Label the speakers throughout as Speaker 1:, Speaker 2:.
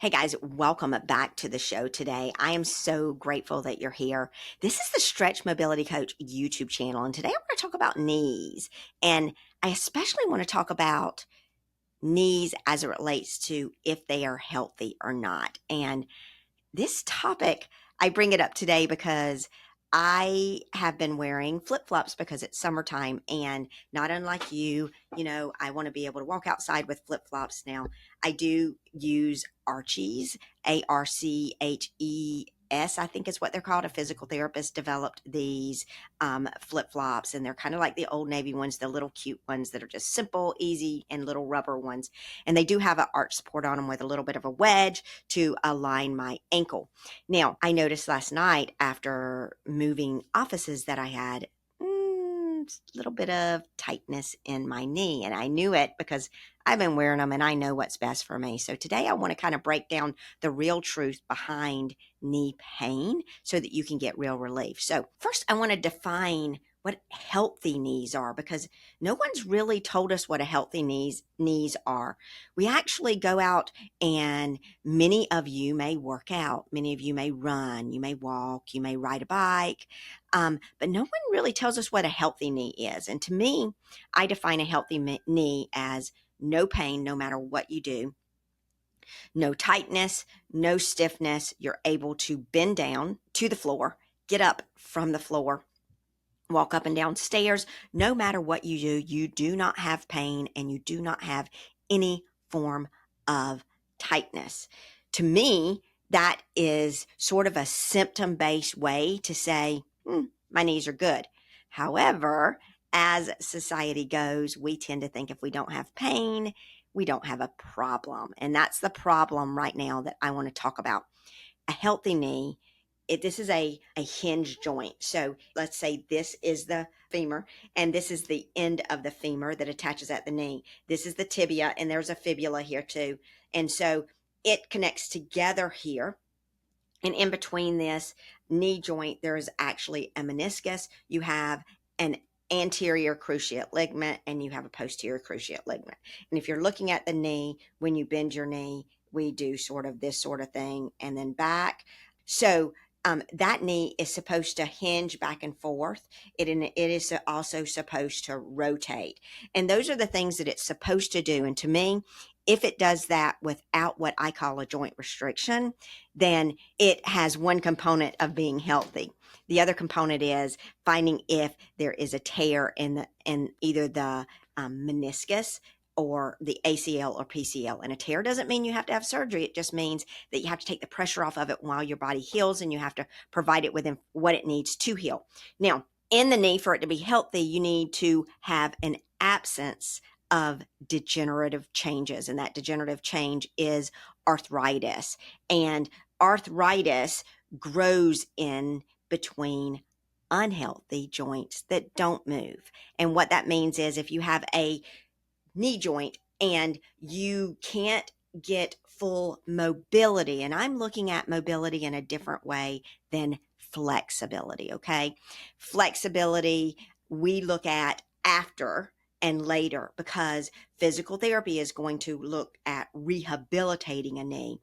Speaker 1: Hey guys, welcome back to the show today. I am so grateful that you're here. This is the Stretch Mobility Coach YouTube channel, and today I want to talk about knees. And I especially want to talk about knees as it relates to if they are healthy or not. And this topic, I bring it up today because I have been wearing flip-flops because it's summertime, and not unlike I want to be able to walk outside with flip-flops. Now, I do use Archies, ARCHES, I think is what they're called. A physical therapist developed these flip-flops, and they're kind of like the Old Navy ones, the little cute ones that are just simple, easy, and little rubber ones. And they do have an arch support on them with a little bit of a wedge to align my ankle. Now, I noticed last night after moving offices that I had a little bit of tightness in my knee, and I knew it because I've been wearing them and I know what's best for me. So today I want to kind of break down the real truth behind knee pain so that you can get real relief. So first I want to define what healthy knees are, because no one's really told us what a healthy knees are. We actually go out, and many of you may work out, many of you may run, you may walk, you may ride a bike, but no one really tells us what a healthy knee is. And to me, I define a healthy knee as no pain no matter what you do, no tightness, no stiffness. You're able to bend down to the floor, get up from the floor, walk up and down stairs. No matter what you do not have pain and you do not have any form of tightness. To me, that is sort of a symptom-based way to say, my knees are good. However, as society goes, we tend to think if we don't have pain, we don't have a problem. And that's the problem right now that I want to talk about. A healthy knee, this is a hinge joint. So let's say this is the femur, and this is the end of the femur that attaches at the knee. This is the tibia, and there's a fibula here too. And so it connects together here. And in between this knee joint, there is actually a meniscus. You have an anterior cruciate ligament, and you have a posterior cruciate ligament. And if you're looking at the knee, when you bend your knee, we do sort of this sort of thing and then back. So that knee is supposed to hinge back and forth. It is also supposed to rotate. And those are the things that it's supposed to do. And to me, if it does that without what I call a joint restriction, then it has one component of being healthy. The other component is finding if there is a tear in either the meniscus or the ACL or PCL. And a tear doesn't mean you have to have surgery. It just means that you have to take the pressure off of it while your body heals, and you have to provide it with what it needs to heal. Now, in the knee, for it to be healthy, you need to have an absence of degenerative changes. And that degenerative change is arthritis. And arthritis grows in between unhealthy joints that don't move. And what that means is if you have a knee joint and you can't get full mobility, and I'm looking at mobility in a different way than flexibility, okay? Flexibility, we look at after and later, because physical therapy is going to look at rehabilitating a knee.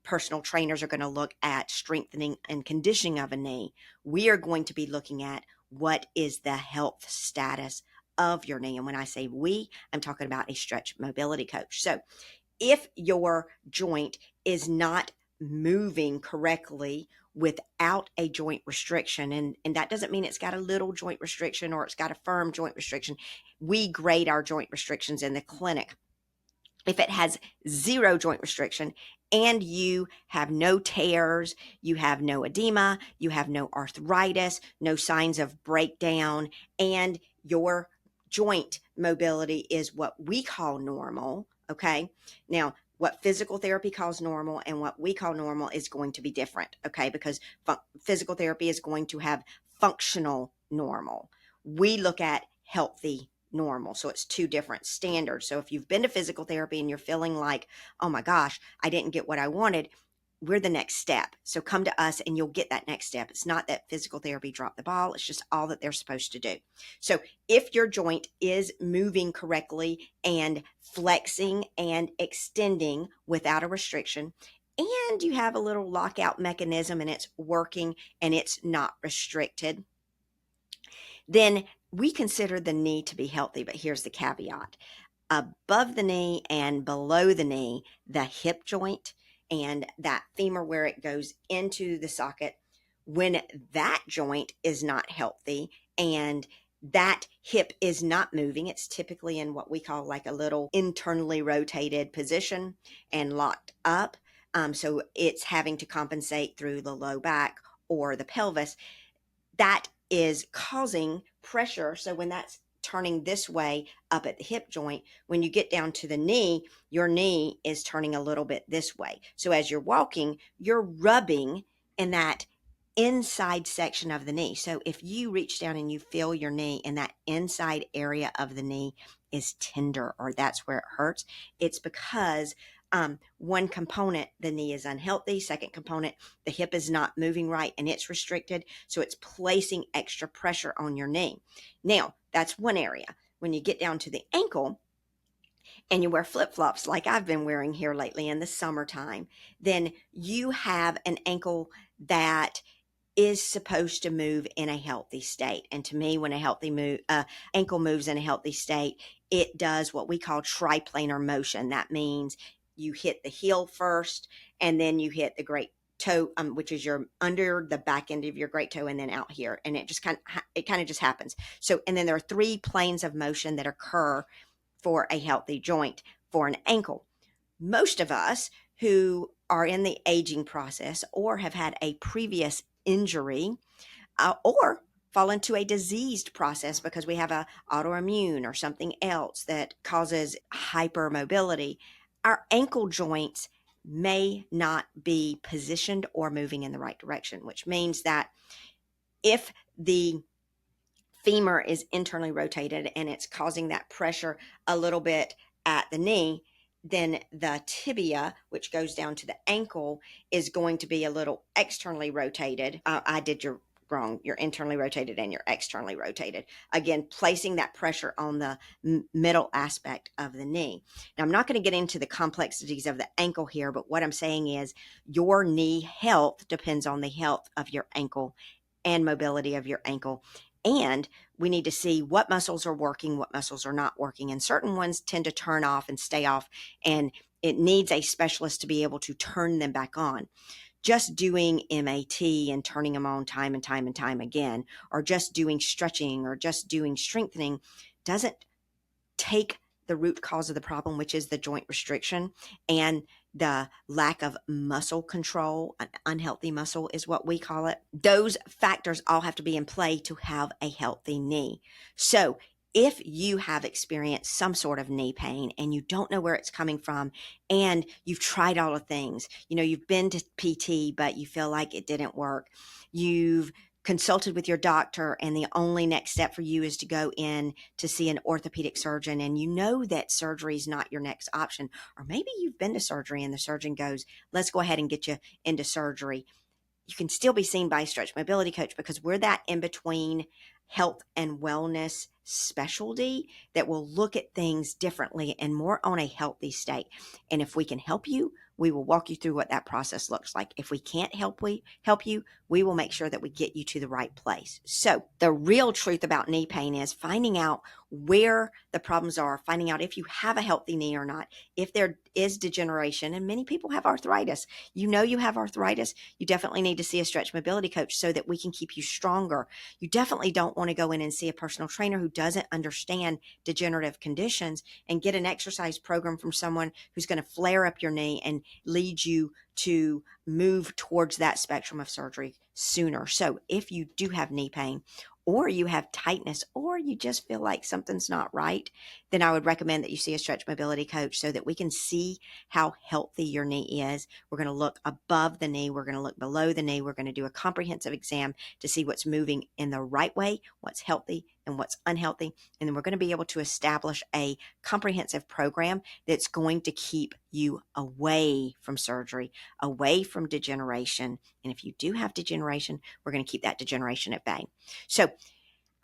Speaker 1: Personal trainers are going to look at strengthening and conditioning of a knee. We are going to be looking at what is the health status of your knee. And when I say we, I'm talking about a stretch mobility coach. So if your joint is not moving correctly without a joint restriction, and that doesn't mean it's got a little joint restriction or it's got a firm joint restriction. We grade our joint restrictions in the clinic. If it has zero joint restriction and you have no tears, you have no edema, you have no arthritis, no signs of breakdown, and your joint mobility is what we call normal, okay? Now, what physical therapy calls normal and what we call normal is going to be different, okay? Because physical therapy is going to have functional normal. We look at healthy normal. So it's two different standards. So if you've been to physical therapy and you're feeling like, oh my gosh, I didn't get what I wanted, we're the next step. So come to us and you'll get that next step. It's not that physical therapy dropped the ball. It's just all that they're supposed to do. So if your joint is moving correctly and flexing and extending without a restriction, and you have a little lockout mechanism and it's working and it's not restricted, then we consider the knee to be healthy. But here's the caveat: above the knee and below the knee, the hip joint and that femur where it goes into the socket, when that joint is not healthy and that hip is not moving, it's typically in what we call like a little internally rotated position and locked up. So it's having to compensate through the low back or the pelvis. That is causing pressure. So when that's turning this way up at the hip joint, when you get down to the knee, your knee is turning a little bit this way. So as you're walking, you're rubbing in that inside section of the knee. So if you reach down and you feel your knee and that inside area of the knee is tender or that's where it hurts, it's because one component, the knee is unhealthy. Second component, the hip is not moving right and it's restricted. So it's placing extra pressure on your knee. Now, that's one area. When you get down to the ankle and you wear flip-flops like I've been wearing here lately in the summertime, then you have an ankle that is supposed to move in a healthy state. And to me, when a healthy ankle moves in a healthy state, it does what we call triplanar motion. That means you hit the heel first, and then you hit the great toe, which is your under the back end of your great toe, and then out here. And it just kind of just happens. So, and then there are 3 planes of motion that occur for a healthy joint for an ankle. Most of us who are in the aging process or have had a previous injury or fall into a diseased process because we have a autoimmune or something else that causes hypermobility, our ankle joints may not be positioned or moving in the right direction, which means that if the femur is internally rotated and it's causing that pressure a little bit at the knee, then the tibia, which goes down to the ankle, is going to be a little externally rotated. I did your wrong. You're internally rotated and you're externally rotated. Again, placing that pressure on the middle aspect of the knee. Now, I'm not going to get into the complexities of the ankle here, but what I'm saying is your knee health depends on the health of your ankle and mobility of your ankle. And we need to see what muscles are working, what muscles are not working. And certain ones tend to turn off and stay off, and it needs a specialist to be able to turn them back on. Just doing MAT and turning them on time and time and time again, or just doing stretching or just doing strengthening doesn't take the root cause of the problem, which is the joint restriction and the lack of muscle control. An unhealthy muscle is what we call it. Those factors all have to be in play to have a healthy knee. So if you have experienced some sort of knee pain and you don't know where it's coming from and you've tried all the things, you've been to PT, but you feel like it didn't work. You've consulted with your doctor and the only next step for you is to go in to see an orthopedic surgeon, and you know that surgery is not your next option. Or maybe you've been to surgery and the surgeon goes, let's go ahead and get you into surgery. You can still be seen by a stretch mobility coach because we're that in between health and wellness specialty that will look at things differently and more on a healthy state. And if we can help you, we will walk you through what that process looks like. If we can't help you, we will make sure that we get you to the right place. So the real truth about knee pain is finding out where the problems are, finding out if you have a healthy knee or not, if there is degeneration, and many people have arthritis. You have arthritis, you definitely need to see a stretch mobility coach so that we can keep you stronger. You definitely don't want to go in and see a personal trainer who doesn't understand degenerative conditions and get an exercise program from someone who's going to flare up your knee and lead you to move towards that spectrum of surgery sooner. So if you do have knee pain, or you have tightness, or you just feel like something's not right, then I would recommend that you see a stretch mobility coach so that we can see how healthy your knee is. We're going to look above the knee. We're going to look below the knee. We're going to do a comprehensive exam to see what's moving in the right way, what's healthy and what's unhealthy. And then we're going to be able to establish a comprehensive program that's going to keep you away from surgery, away from degeneration. And if you do have degeneration, we're going to keep that degeneration at bay. So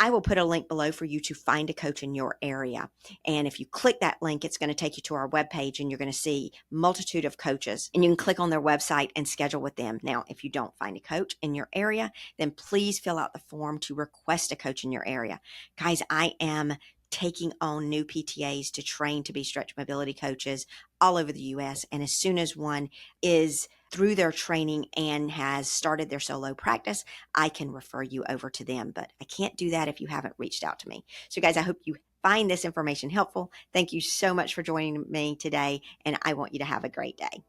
Speaker 1: I will put a link below for you to find a coach in your area. And if you click that link, it's going to take you to our webpage and you're going to see multitude of coaches, and you can click on their website and schedule with them. Now, if you don't find a coach in your area, then please fill out the form to request a coach in your area. Guys, I am taking on new PTAs to train to be stretch mobility coaches all over the US. And as soon as one is through their training and has started their solo practice, I can refer you over to them. But I can't do that if you haven't reached out to me. So guys, I hope you find this information helpful. Thank you so much for joining me today, and I want you to have a great day.